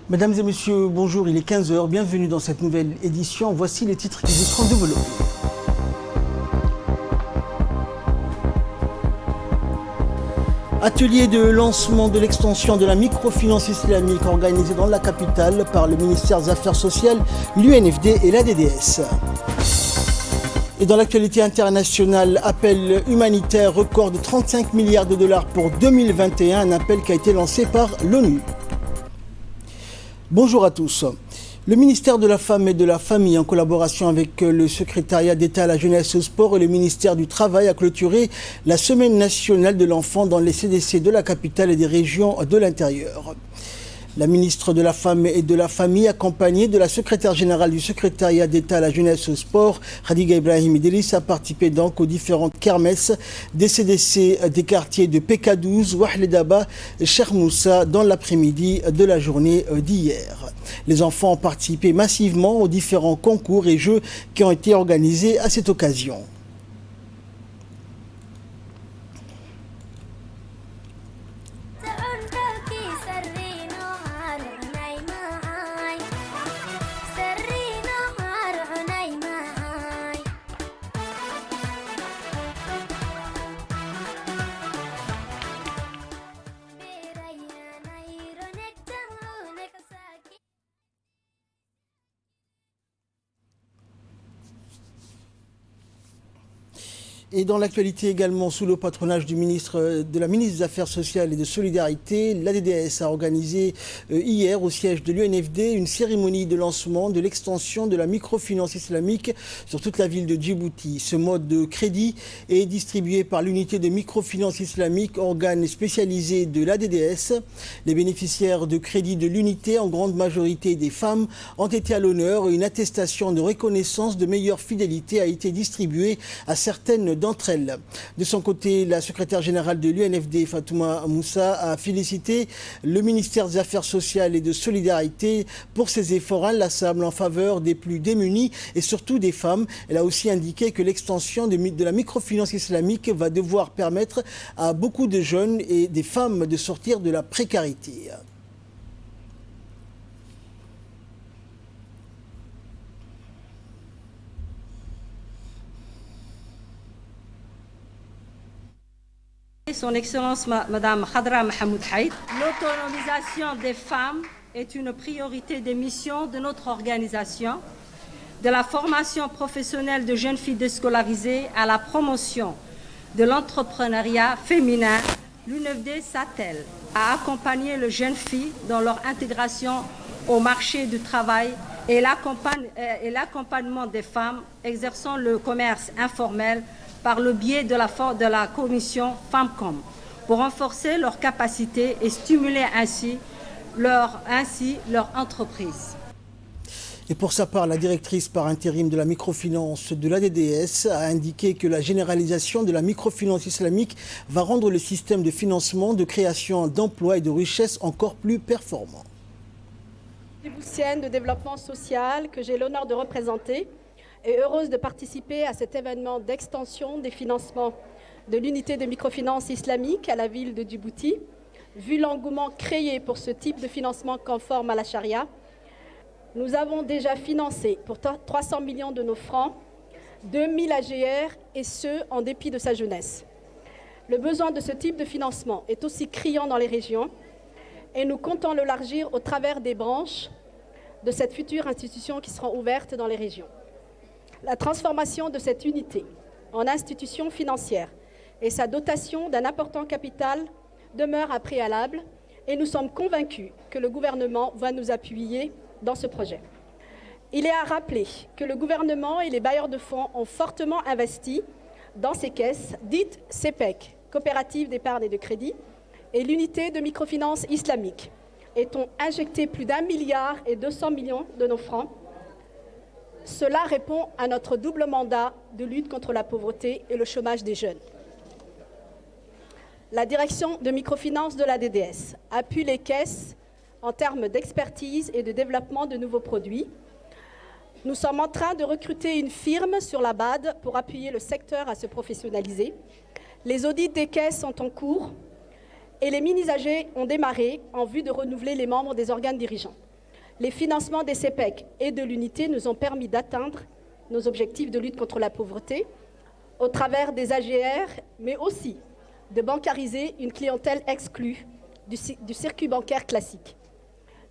Mesdames et messieurs, bonjour, il est 15 h, bienvenue dans cette nouvelle édition. Voici les titres qui vous seront développés. Atelier de lancement de l'extension de la microfinance islamique organisé dans la capitale par le ministère des Affaires sociales, l'UNFD et la DDS. Et dans l'actualité internationale, appel humanitaire record de 35 milliards de dollars pour 2021, un appel qui a été lancé par l'ONU. Bonjour à tous. Le ministère de la Femme et de la Famille, en collaboration avec le secrétariat d'État à la jeunesse et au sport et le ministère du Travail, a clôturé la Semaine nationale de l'enfant dans les CDC de la capitale et des régions de l'intérieur. La ministre de la Femme et de la Famille, accompagnée de la secrétaire générale du secrétariat d'État à la jeunesse et au sport, Khadija Ibrahim Idriss, a participé donc aux différentes kermesses des CDC des quartiers de PK12, Ouahledaba et Cheikh Moussa dans l'après-midi de la journée d'hier. Les enfants ont participé massivement aux différents concours et jeux qui ont été organisés à cette occasion. Et dans l'actualité également, sous le patronage de la ministre des Affaires sociales et de Solidarité, la DDS a organisé hier au siège de l'UNFD une cérémonie de lancement de l'extension de la microfinance islamique sur toute la ville de Djibouti. Ce mode de crédit est distribué par l'unité de microfinance islamique, organe spécialisé de la DDS. Les bénéficiaires de crédit de l'unité, en grande majorité des femmes, ont été à l'honneur et une attestation de reconnaissance de meilleure fidélité a été distribuée à certaines d'entre elles. De son côté, la secrétaire générale de l'UNFD, Fatouma Moussa, a félicité le ministère des Affaires sociales et de Solidarité pour ses efforts inlassables en faveur des plus démunis et surtout des femmes. Elle a aussi indiqué que l'extension de la microfinance islamique va devoir permettre à beaucoup de jeunes et des femmes de sortir de la précarité. Son Excellence Madame Khadra Mahmoud Haït, l'autonomisation des femmes est une priorité des missions de notre organisation, de la formation professionnelle de jeunes filles déscolarisées à la promotion de l'entrepreneuriat féminin. L'UNFD s'attelle à accompagner les jeunes filles dans leur intégration au marché du travail et l'accompagnement des femmes exerçant le commerce informel par le biais de la commission FemCom pour renforcer leurs capacités et stimuler ainsi leur entreprise. Et pour sa part, la directrice par intérim de la microfinance de la DDS a indiqué que la généralisation de la microfinance islamique va rendre le système de financement, de création d'emplois et de richesses encore plus performant. Djiboutienne de développement social que j'ai l'honneur de représenter et heureuse de participer à cet événement d'extension des financements de l'unité de microfinance islamique à la ville de Djibouti. Vu l'engouement créé pour ce type de financement conforme à la charia, nous avons déjà financé pour 300 millions de nos francs 2000 AGR et ce, en dépit de sa jeunesse. Le besoin de ce type de financement est aussi criant dans les régions et nous comptons l'élargir au travers des branches de cette future institution qui seront ouvertes dans les régions. La transformation de cette unité en institution financière et sa dotation d'un important capital demeure un préalable et nous sommes convaincus que le gouvernement va nous appuyer dans ce projet. Il est à rappeler que le gouvernement et les bailleurs de fonds ont fortement investi dans ces caisses dites CEPEC, Coopératives d'épargne et de crédit, et l'unité de microfinance islamique, et ont injecté plus d'1,2 milliard de nos francs. Cela répond à notre double mandat de lutte contre la pauvreté et le chômage des jeunes. La direction de microfinance de la DDS appuie les caisses en termes d'expertise et de développement de nouveaux produits. Nous sommes en train de recruter une firme sur la BAD pour appuyer le secteur à se professionnaliser. Les audits des caisses sont en cours et les mini-AG ont démarré en vue de renouveler les membres des organes dirigeants. Les financements des CPEC et de l'unité nous ont permis d'atteindre nos objectifs de lutte contre la pauvreté au travers des AGR, mais aussi de bancariser une clientèle exclue du circuit bancaire classique.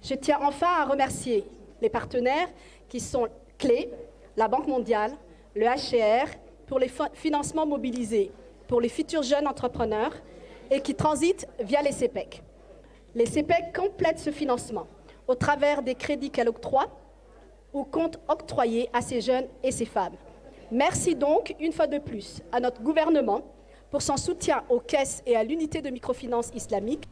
Je tiens enfin à remercier les partenaires qui sont clés, la Banque mondiale, le HCR, pour les financements mobilisés pour les futurs jeunes entrepreneurs et qui transitent via les CPEC. Les CPEC complètent ce financement au travers des crédits qu'elle octroie ou compte octroyer à ces jeunes et ces femmes. Merci donc, une fois de plus, à notre gouvernement pour son soutien aux caisses et à l'unité de microfinance islamique.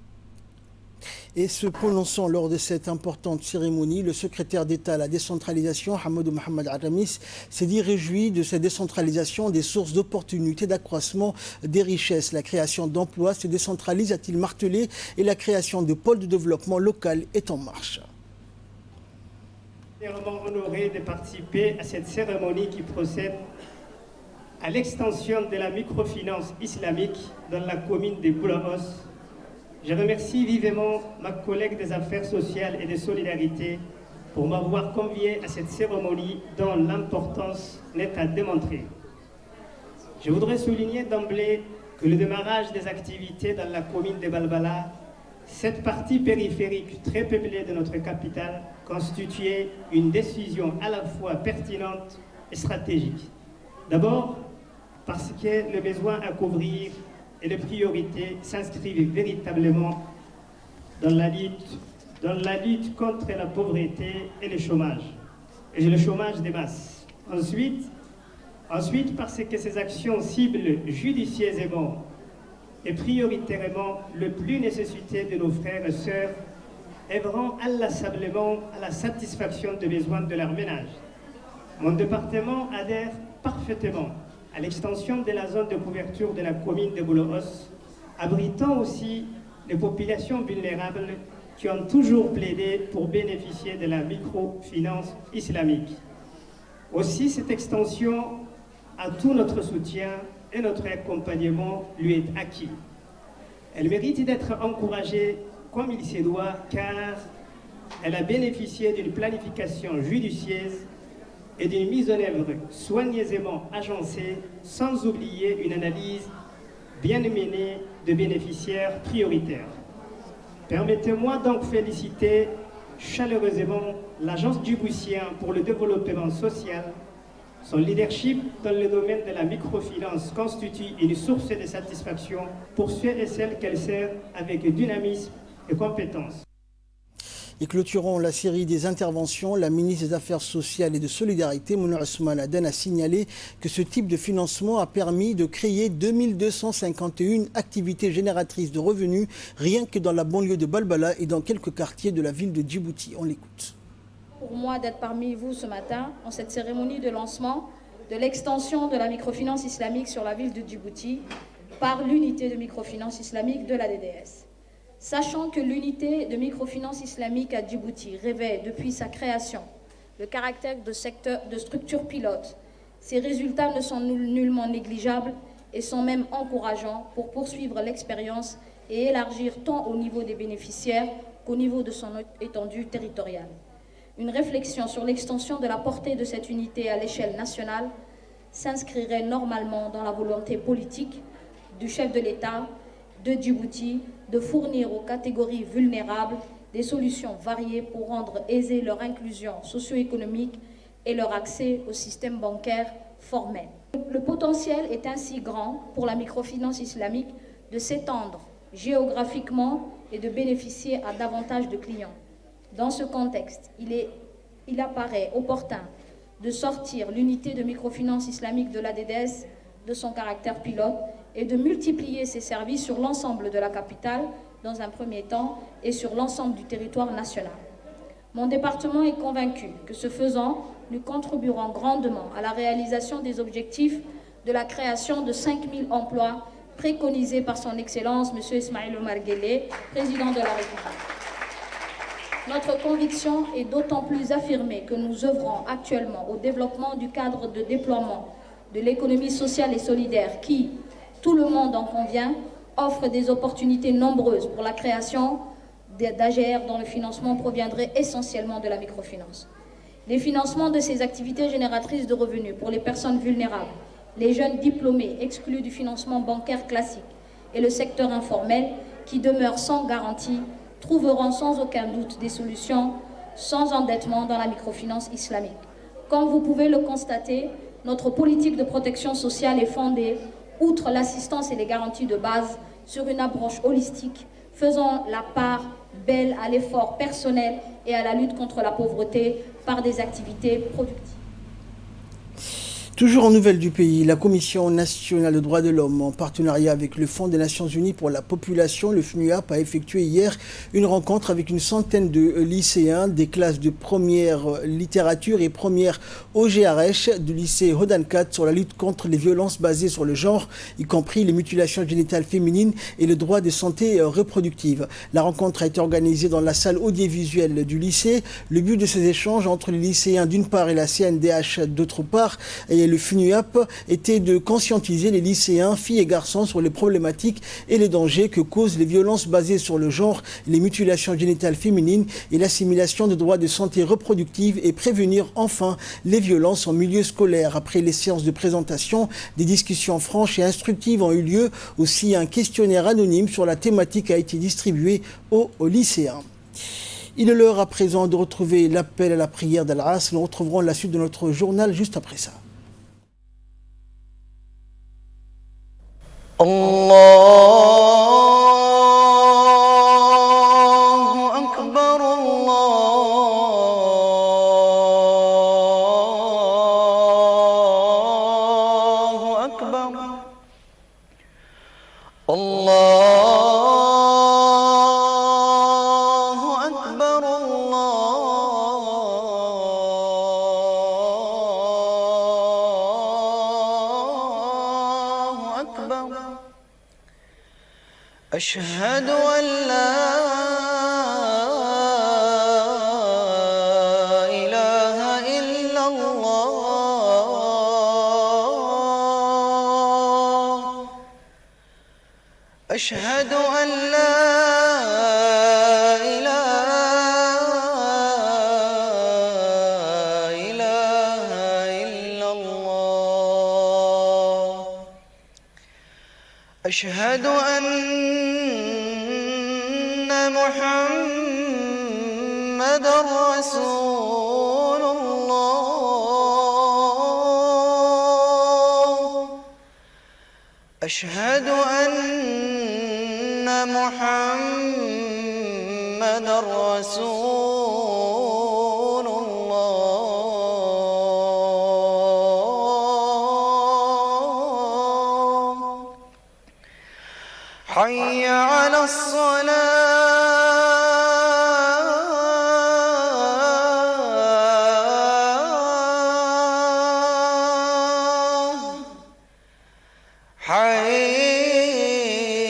Et se prononçant lors de cette importante cérémonie, le secrétaire d'État à la décentralisation, Hamadou Mohamed Aramis, s'est dit réjoui de cette décentralisation des sources d'opportunités d'accroissement des richesses. La création d'emplois se décentralise, a-t-il martelé, et la création de pôles de développement local est en marche. Je suis vraiment honoré de participer à cette cérémonie qui procède à l'extension de la microfinance islamique dans la commune de Boulaos. Je remercie vivement ma collègue des Affaires sociales et de solidarité pour m'avoir convié à cette cérémonie dont l'importance n'est à démontrer. Je voudrais souligner d'emblée que le démarrage des activités dans la commune de Balbala, cette partie périphérique très peuplée de notre capitale, constituait une décision à la fois pertinente et stratégique. D'abord, parce que le besoin à couvrir et les priorités s'inscrivent véritablement dans la lutte contre la pauvreté et le chômage des masses. Ensuite, parce que ces actions ciblent judicieusement et prioritairement le plus nécessité de nos frères et sœurs, œuvrant inlassablement à la satisfaction des besoins de leurs ménages. Mon département adhère parfaitement à l'extension de la zone de couverture de la commune de Boulaos, abritant aussi les populations vulnérables qui ont toujours plaidé pour bénéficier de la microfinance islamique. Aussi, cette extension a tout notre soutien et notre accompagnement lui est acquis. Elle mérite d'être encouragée comme il se doit, car elle a bénéficié d'une planification judicieuse et d'une mise en œuvre soigneusement agencée, sans oublier une analyse bien menée de bénéficiaires prioritaires. Permettez-moi donc féliciter chaleureusement l'Agence djiboutienne pour le développement social. Son leadership dans le domaine de la microfinance constitue une source de satisfaction pour ceux et celles qu'elle sert avec dynamisme et compétence. Et clôturant la série des interventions, la ministre des Affaires sociales et de solidarité, Mouna Ousmane Aden, a signalé que ce type de financement a permis de créer 2251 activités génératrices de revenus, rien que dans la banlieue de Balbala et dans quelques quartiers de la ville de Djibouti. On l'écoute. Pour moi d'être parmi vous ce matin en cette cérémonie de lancement de l'extension de la microfinance islamique sur la ville de Djibouti par l'unité de microfinance islamique de la DDS. Sachant que l'unité de microfinance islamique à Djibouti revêt depuis sa création le caractère de structure pilote, ses résultats ne sont nullement négligeables et sont même encourageants pour poursuivre l'expérience et élargir tant au niveau des bénéficiaires qu'au niveau de son étendue territoriale. Une réflexion sur l'extension de la portée de cette unité à l'échelle nationale s'inscrirait normalement dans la volonté politique du chef de l'État de Djibouti de fournir aux catégories vulnérables des solutions variées pour rendre aisée leur inclusion socio-économique et leur accès au système bancaire formel. Le potentiel est ainsi grand pour la microfinance islamique de s'étendre géographiquement et de bénéficier à davantage de clients. Dans ce contexte, il apparaît opportun de sortir l'unité de microfinance islamique de l'ADDS de son caractère pilote et de multiplier ses services sur l'ensemble de la capitale dans un premier temps et sur l'ensemble du territoire national. Mon département est convaincu que ce faisant, nous contribuerons grandement à la réalisation des objectifs de la création de 5000 emplois préconisés par son Excellence M. Ismaïl Omar Guelleh, président de la République. Notre conviction est d'autant plus affirmée que nous œuvrons actuellement au développement du cadre de déploiement de l'économie sociale et solidaire qui, tout le monde en convient, offre des opportunités nombreuses pour la création d'AGR dont le financement proviendrait essentiellement de la microfinance. Les financements de ces activités génératrices de revenus pour les personnes vulnérables, les jeunes diplômés exclus du financement bancaire classique et le secteur informel qui demeure sans garantie trouveront sans aucun doute des solutions sans endettement dans la microfinance islamique. Comme vous pouvez le constater, notre politique de protection sociale est fondée, outre l'assistance et les garanties de base, sur une approche holistique, faisant la part belle à l'effort personnel et à la lutte contre la pauvreté par des activités productives. Toujours en nouvelles du pays, la Commission nationale des droits de l'homme, en partenariat avec le Fonds des Nations Unies pour la population, le FNUAP, a effectué hier une rencontre avec une centaine de lycéens des classes de première littérature et première OGRH du lycée Hodankat sur la lutte contre les violences basées sur le genre, y compris les mutilations génitales féminines et le droit de santé reproductive. La rencontre a été organisée dans la salle audiovisuelle du lycée. Le but de ces échanges entre les lycéens d'une part et la CNDH d'autre part et le FNUAP était de conscientiser les lycéens, filles et garçons, sur les problématiques et les dangers que causent les violences basées sur le genre, les mutilations génitales féminines et l'assimilation de droits de santé reproductive et prévenir enfin les violences en milieu scolaire. Après les séances de présentation, des discussions franches et instructives ont eu lieu. Aussi, un questionnaire anonyme sur la thématique a été distribué aux lycéens. Il est l'heure à présent de retrouver l'appel à la prière d'Al-Asr. Nous retrouverons la suite de notre journal juste après ça. الله أكبر الله أكبر الله أكبر الله أكبر أشهد أن لا إله إلا الله أشهد أن لا إله إلا الله أشهد أن محمد رسول الله أشهد أن محمد رسول الله حي على الصلاة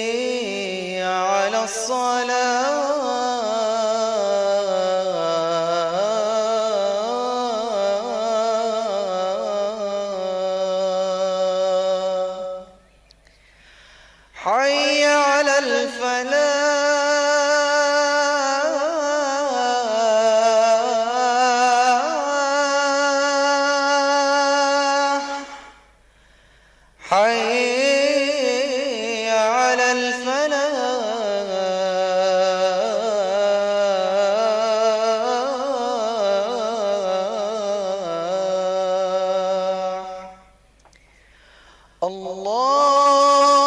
حي على الصلاة حي على الفلاح حي على الفلاح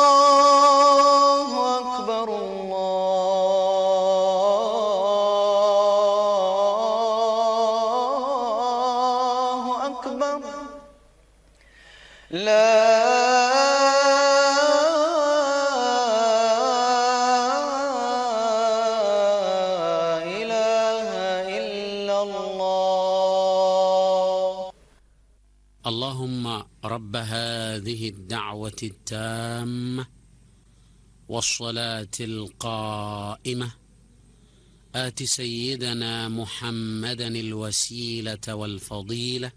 الله أكبر الله أكبر لا إله إلا الله اللهم رب هذه الدعوة التامة والصلاة القائمة آت سيدنا محمدا الوسيلة والفضيلة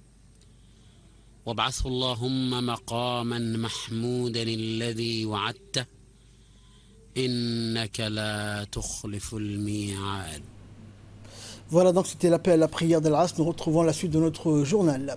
وابعثه اللهم مقاما محمودا الذي وعدته إنك لا تخلف الميعاد. Voilà, donc c'était l'appel à la prière d'Al-Asr. Nous retrouvons la suite de notre journal.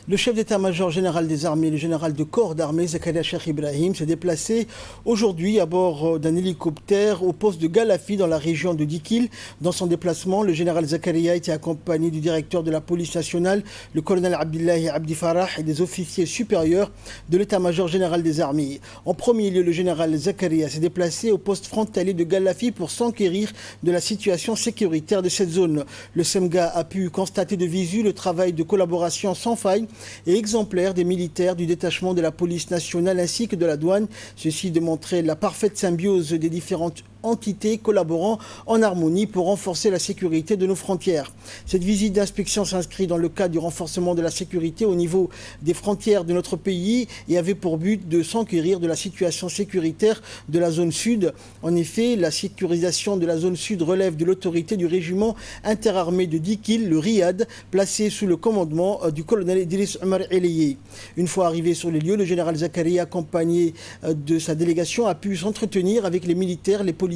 Le chef d'état-major général des armées, le général de corps d'armée, Zakaria Cheikh Ibrahim, s'est déplacé aujourd'hui à bord d'un hélicoptère au poste de Galafi dans la région de Dikil. Dans son déplacement, le général Zakaria était accompagné du directeur de la police nationale, le colonel Abdillahi Abdi Farah, et des officiers supérieurs de l'état-major général des armées. En premier lieu, le général Zakaria s'est déplacé au poste frontalier de Galafi pour s'enquérir de la situation sécuritaire de cette zone. Le SEMGA a pu constater de visu le travail de collaboration sans faille et exemplaire des militaires du détachement de la police nationale ainsi que de la douane. Ceci démontrait la parfaite symbiose des différentes entités collaborant en harmonie pour renforcer la sécurité de nos frontières. Cette visite d'inspection s'inscrit dans le cadre du renforcement de la sécurité au niveau des frontières de notre pays et avait pour but de s'enquérir de la situation sécuritaire de la zone sud. En effet, la sécurisation de la zone sud relève de l'autorité du régiment interarmé de Dikil, le RIAD, placé sous le commandement du colonel Idriss Omar Eliye. Une fois arrivé sur les lieux, le général Zakaria, accompagné de sa délégation, a pu s'entretenir avec les militaires, les policiers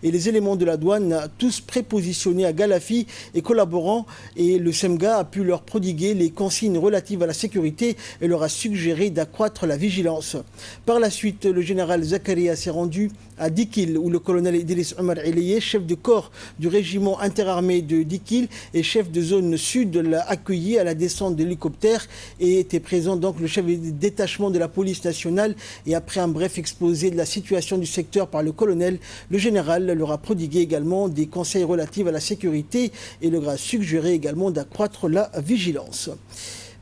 et les éléments de la douane, tous prépositionnés à Galafi et collaborants, et le SEMGA a pu leur prodiguer les consignes relatives à la sécurité et leur a suggéré d'accroître la vigilance. Par la suite, le général Zakaria s'est rendu à Dikil, où le colonel Idriss Omar Eliye, chef de corps du régiment interarmé de Dikil et chef de zone sud, l'a accueilli à la descente de l'hélicoptère et était présent donc le chef de détachement de la police nationale. Et après un bref exposé de la situation du secteur par le colonel, le général leur a prodigué également des conseils relatifs à la sécurité et leur a suggéré également d'accroître la vigilance.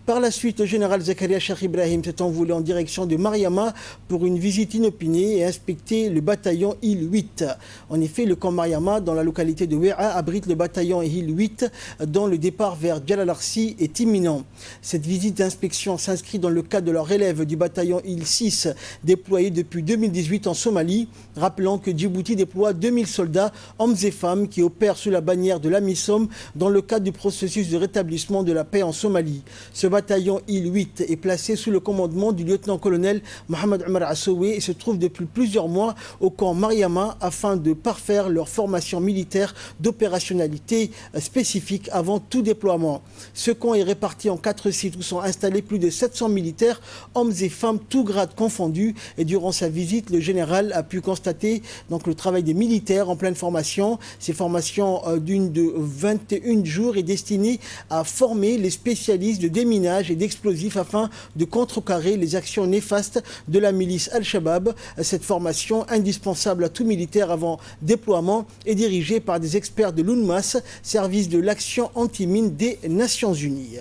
Par la suite, le général Zakaria Cheikh Ibrahim s'est envolé en direction de Mariama pour une visite inopinée et inspecter le bataillon IL 8. En effet, le camp Mariama, dans la localité de Wea, abrite le bataillon IL 8 dont le départ vers Jalalarsi est imminent. Cette visite d'inspection s'inscrit dans le cadre de la relève du bataillon IL 6 déployé depuis 2018 en Somalie, rappelant que Djibouti déploie 2000 soldats, hommes et femmes, qui opèrent sous la bannière de l'AMISOM dans le cadre du processus de rétablissement de la paix en Somalie. Ce bataillon IL 8 est placé sous le commandement du lieutenant-colonel Mohamed Omar Assoué et se trouve depuis plusieurs mois au camp Mariama afin de parfaire leur formation militaire d'opérationnalité spécifique avant tout déploiement. Ce camp est réparti en 4 sites où sont installés plus de 700 militaires, hommes et femmes, tous grades confondus. Et durant sa visite, le général a pu constater donc le travail des militaires en pleine formation. Ces formations d'une de 21 jours est destinée à former les spécialistes de déminage et d'explosifs afin de contrecarrer les actions néfastes de la milice Al-Shabaab. Cette formation, indispensable à tout militaire avant déploiement, est dirigée par des experts de l'UNMAS, service de l'action anti-mine des Nations Unies.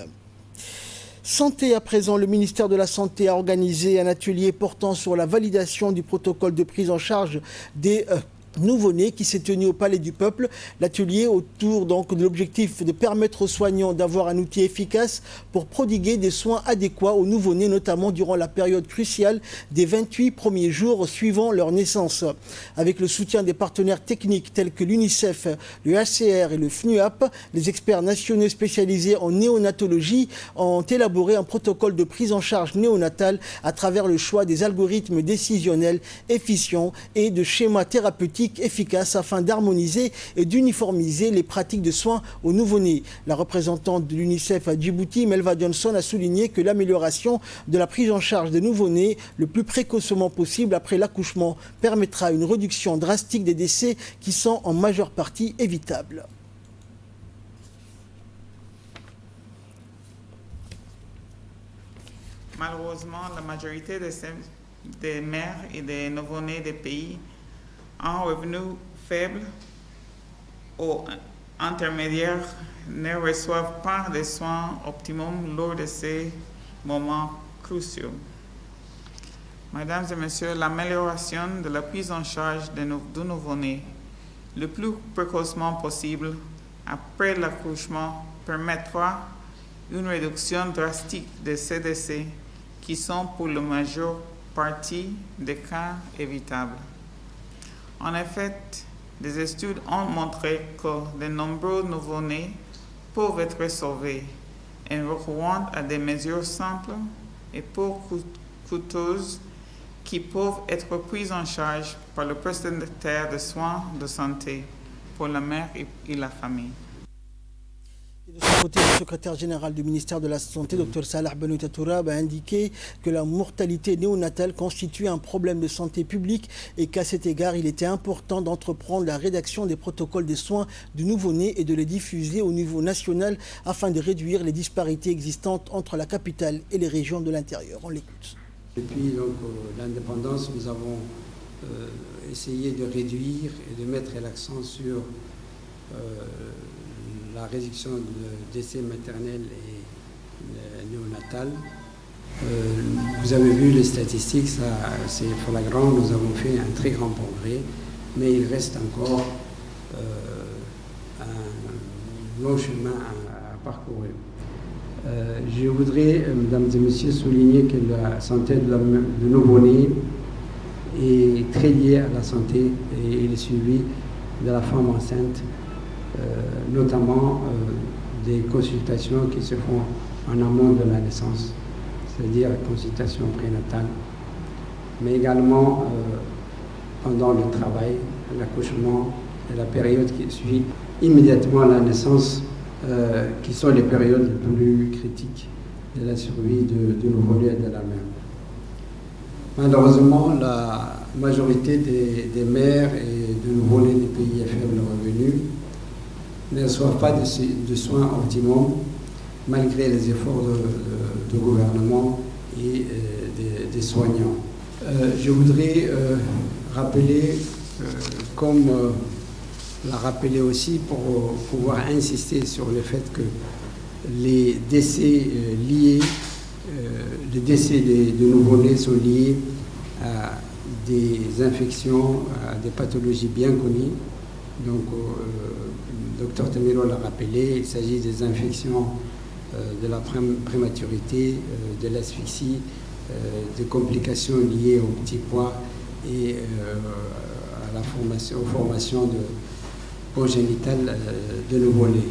Santé à présent, le ministère de la Santé a organisé un atelier portant sur la validation du protocole de prise en charge des nouveau-né qui s'est tenu au Palais du Peuple. L'atelier autour donc de l'objectif de permettre aux soignants d'avoir un outil efficace pour prodiguer des soins adéquats aux nouveau-nés, notamment durant la période cruciale des 28 premiers jours suivant leur naissance. Avec le soutien des partenaires techniques tels que l'UNICEF, le HCR et le FNUAP, les experts nationaux spécialisés en néonatologie ont élaboré un protocole de prise en charge néonatale à travers le choix des algorithmes décisionnels efficients et de schémas thérapeutiques efficaces afin d'harmoniser et d'uniformiser les pratiques de soins aux nouveau-nés. La représentante de l'UNICEF à Djibouti, Melva Johnson, a souligné que l'amélioration de la prise en charge des nouveau-nés le plus précocement possible après l'accouchement permettra une réduction drastique des décès qui sont en majeure partie évitables. Malheureusement, la majorité des mères et des nouveau-nés des pays en revenus faibles ou intermédiaires ne reçoivent pas de soins optimums lors de ces moments cruciaux. Mesdames et messieurs, l'amélioration de la prise en charge du nouveau-né le plus précocement possible après l'accouchement permettra une réduction drastique de ces décès qui sont pour la majeure partie des cas évitables. En effet, des études ont montré que de nombreux nouveau-nés peuvent être sauvés en recourant à des mesures simples et peu coûteuses qui peuvent être prises en charge par le prestataire de soins de santé pour la mère et la famille. De son côté, le secrétaire général du ministère de la Santé, Dr Salah Benoît Tourab, a indiqué que la mortalité néonatale constitue un problème de santé publique et qu'à cet égard, il était important d'entreprendre la rédaction des protocoles des soins du nouveau-né et de les diffuser au niveau national afin de réduire les disparités existantes entre la capitale et les régions de l'intérieur. On l'écoute. Depuis l'indépendance, nous avons essayé de réduire et de mettre l'accent sur la réduction de décès maternels et néonatal. Vous avez vu les statistiques, c'est flagrant, nous avons fait un très grand progrès, mais il reste encore un long chemin à parcourir. Je voudrais, mesdames et messieurs, souligner que la santé du nouveau-né est très liée à la santé et le suivi de la femme enceinte, notamment des consultations qui se font en amont de la naissance, c'est-à-dire la consultation prénatale, mais également pendant le travail, l'accouchement et la période qui suit immédiatement la naissance, qui sont les périodes les plus critiques de la survie du nouveau-né et de la mère. Malheureusement, la majorité des mères et de nouveau-nés des pays à faible revenu ne reçoivent pas de soins optimums malgré les efforts du gouvernement et des soignants. Je voudrais rappeler, comme l'a rappelé aussi, pour pouvoir insister sur le fait que les décès les décès de nouveau-nés sont liés à des infections, à des pathologies bien connues. Donc, le docteur Temiro l'a rappelé, il s'agit des infections de la prématurité, de l'asphyxie, des complications liées au petit poids et à aux formations congénitales de nouveau-nés.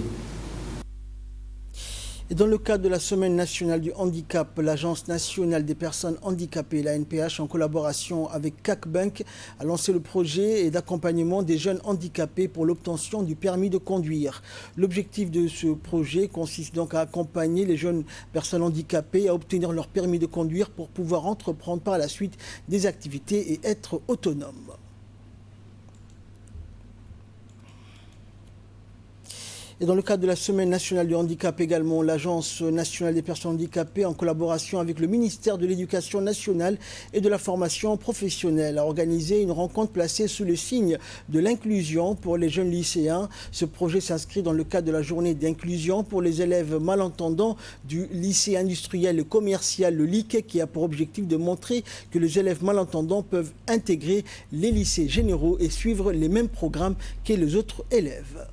Et dans le cadre de la Semaine nationale du handicap, l'Agence nationale des personnes handicapées, la NPH, en collaboration avec CACBank, a lancé le projet d'accompagnement des jeunes handicapés pour l'obtention du permis de conduire. L'objectif de ce projet consiste donc à accompagner les jeunes personnes handicapées à obtenir leur permis de conduire pour pouvoir entreprendre par la suite des activités et être autonomes. Et dans le cadre de la Semaine nationale du handicap également, l'Agence nationale des personnes handicapées, en collaboration avec le ministère de l'Éducation nationale et de la formation professionnelle, a organisé une rencontre placée sous le signe de l'inclusion pour les jeunes lycéens. Ce projet s'inscrit dans le cadre de la journée d'inclusion pour les élèves malentendants du lycée industriel et commercial, le LIC, qui a pour objectif de montrer que les élèves malentendants peuvent intégrer les lycées généraux et suivre les mêmes programmes que les autres élèves.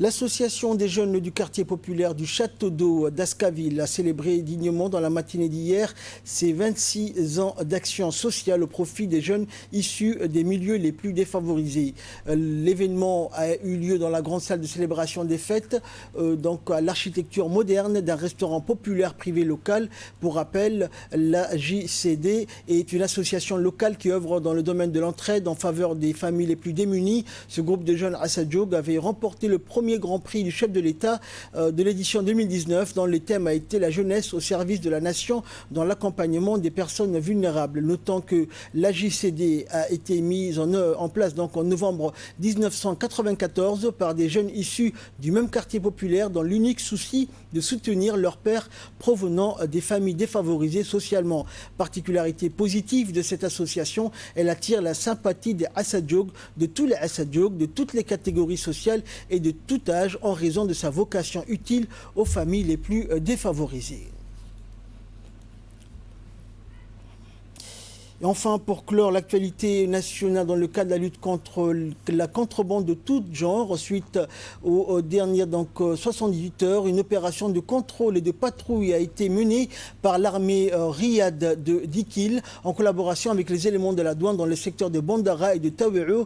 L'association des jeunes du quartier populaire du Château d'Eau d'Ascaville a célébré dignement dans la matinée d'hier ses 26 ans d'action sociale au profit des jeunes issus des milieux les plus défavorisés. L'événement a eu lieu dans la grande salle de célébration des fêtes, donc à l'architecture moderne d'un restaurant populaire privé local. Pour rappel, la JCD est une association locale qui œuvre dans le domaine de l'entraide en faveur des familles les plus démunies. Ce groupe de jeunes à Sadjoug avait remporté le premier Grand Prix du chef de l'État de l'édition 2019, dont le thème a été la jeunesse au service de la nation dans l'accompagnement des personnes vulnérables. Notant que la JCD a été mise en place donc en novembre 1994 par des jeunes issus du même quartier populaire dans l'unique souci de soutenir leurs pairs provenant des familles défavorisées socialement. Particularité positive de cette association, elle attire la sympathie des Assadjoug, de tous les Assadjoug, de toutes les catégories sociales et de tout âge en raison de sa vocation utile aux familles les plus défavorisées. Et enfin, pour clore l'actualité nationale dans le cadre de la lutte contre la contrebande de tout genre, suite aux dernières 78 heures, une opération de contrôle et de patrouille a été menée par l'armée Riyad de Dikil en collaboration avec les éléments de la douane dans le secteur de Bandara et de Tawi'u,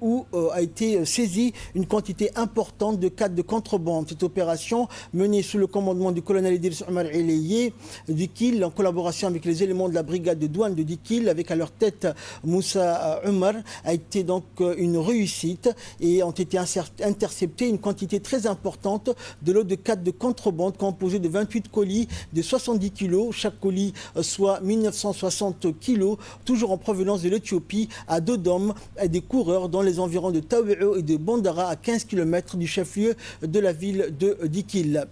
où a été saisie une quantité importante de cadres de contrebande. Cette opération menée sous le commandement du colonel Idriss Omar Elayé Dikil en collaboration avec les éléments de la brigade de douane de Dikil, avec à leur tête Moussa Omar, a été donc une réussite et ont été interceptés une quantité très importante de lots de cadres de contrebande composés de 28 colis de 70 kg, chaque colis soit 1960 kg, toujours en provenance de l'Éthiopie, à Dodom, et des coureurs dans les environs de Tawi'u et de Bandara, à 15 km du chef-lieu de la ville de Dikil.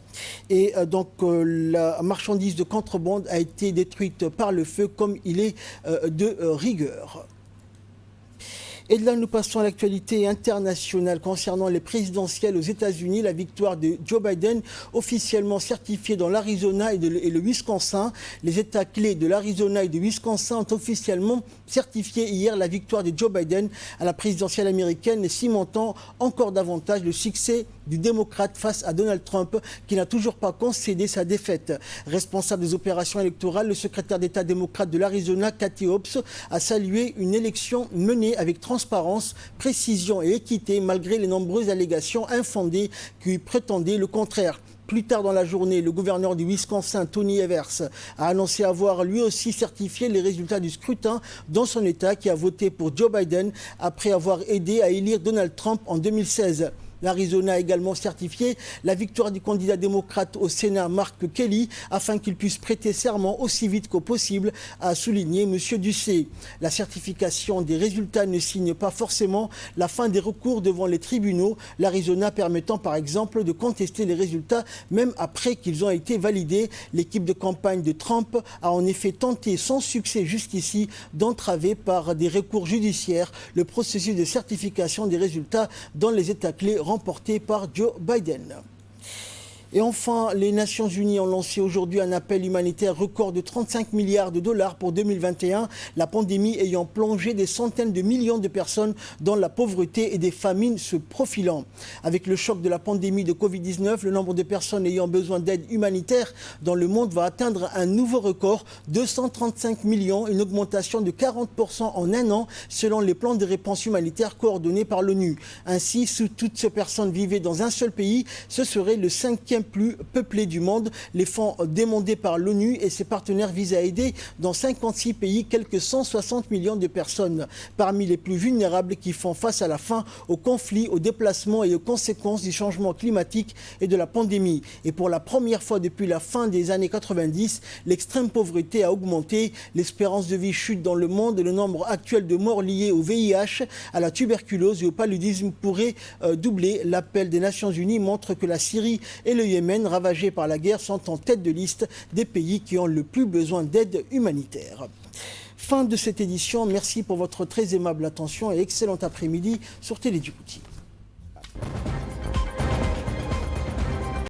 Et donc la marchandise de contrebande a été détruite par le feu comme il est de rigueur. Et de là, nous passons à l'actualité internationale concernant les présidentielles aux États-Unis. La victoire de Joe Biden, officiellement certifiée dans l'Arizona et le Wisconsin. Les États clés de l'Arizona et du Wisconsin ont officiellement certifié hier la victoire de Joe Biden à la présidentielle américaine, cimentant encore davantage le succès du démocrate face à Donald Trump, qui n'a toujours pas concédé sa défaite. Responsable des opérations électorales, le secrétaire d'État démocrate de l'Arizona, Kathy Hobbs, a salué une élection menée avec transparence, précision et équité, malgré les nombreuses allégations infondées qui prétendaient le contraire. Plus tard dans la journée, le gouverneur du Wisconsin, Tony Evers, a annoncé avoir lui aussi certifié les résultats du scrutin dans son État, qui a voté pour Joe Biden après avoir aidé à élire Donald Trump en 2016. L'Arizona a également certifié la victoire du candidat démocrate au Sénat, Mark Kelly, afin qu'il puisse prêter serment aussi vite qu'au possible, a souligné M. Ducey. La certification des résultats ne signe pas forcément la fin des recours devant les tribunaux, l'Arizona permettant par exemple de contester les résultats même après qu'ils ont été validés. L'équipe de campagne de Trump a en effet tenté sans succès jusqu'ici d'entraver par des recours judiciaires le processus de certification des résultats dans les États clés remporté par Joe Biden. Et enfin, les Nations Unies ont lancé aujourd'hui un appel humanitaire record de 35 milliards de dollars pour 2021, la pandémie ayant plongé des centaines de millions de personnes dans la pauvreté et des famines se profilant. Avec le choc de la pandémie de Covid-19, le nombre de personnes ayant besoin d'aide humanitaire dans le monde va atteindre un nouveau record, 235 millions, une augmentation de 40% en un an, selon les plans de réponse humanitaire coordonnés par l'ONU. Ainsi, si toutes ces personnes vivaient dans un seul pays, ce serait le 5e plus peuplé du monde. Les fonds demandés par l'ONU et ses partenaires visent à aider dans 56 pays quelques 160 millions de personnes, parmi les plus vulnérables qui font face à la faim, aux conflits, aux déplacements et aux conséquences du changement climatique et de la pandémie. Et pour la première fois depuis la fin des années 90, l'extrême pauvreté a augmenté, l'espérance de vie chute dans le monde et le nombre actuel de morts liés au VIH, à la tuberculose et au paludisme pourrait doubler. L'appel des Nations Unies montre que la Syrie et le Yémen, ravagés par la guerre, sont en tête de liste des pays qui ont le plus besoin d'aide humanitaire. Fin de cette édition. Merci pour votre très aimable attention et excellent après-midi sur Télé Djibouti.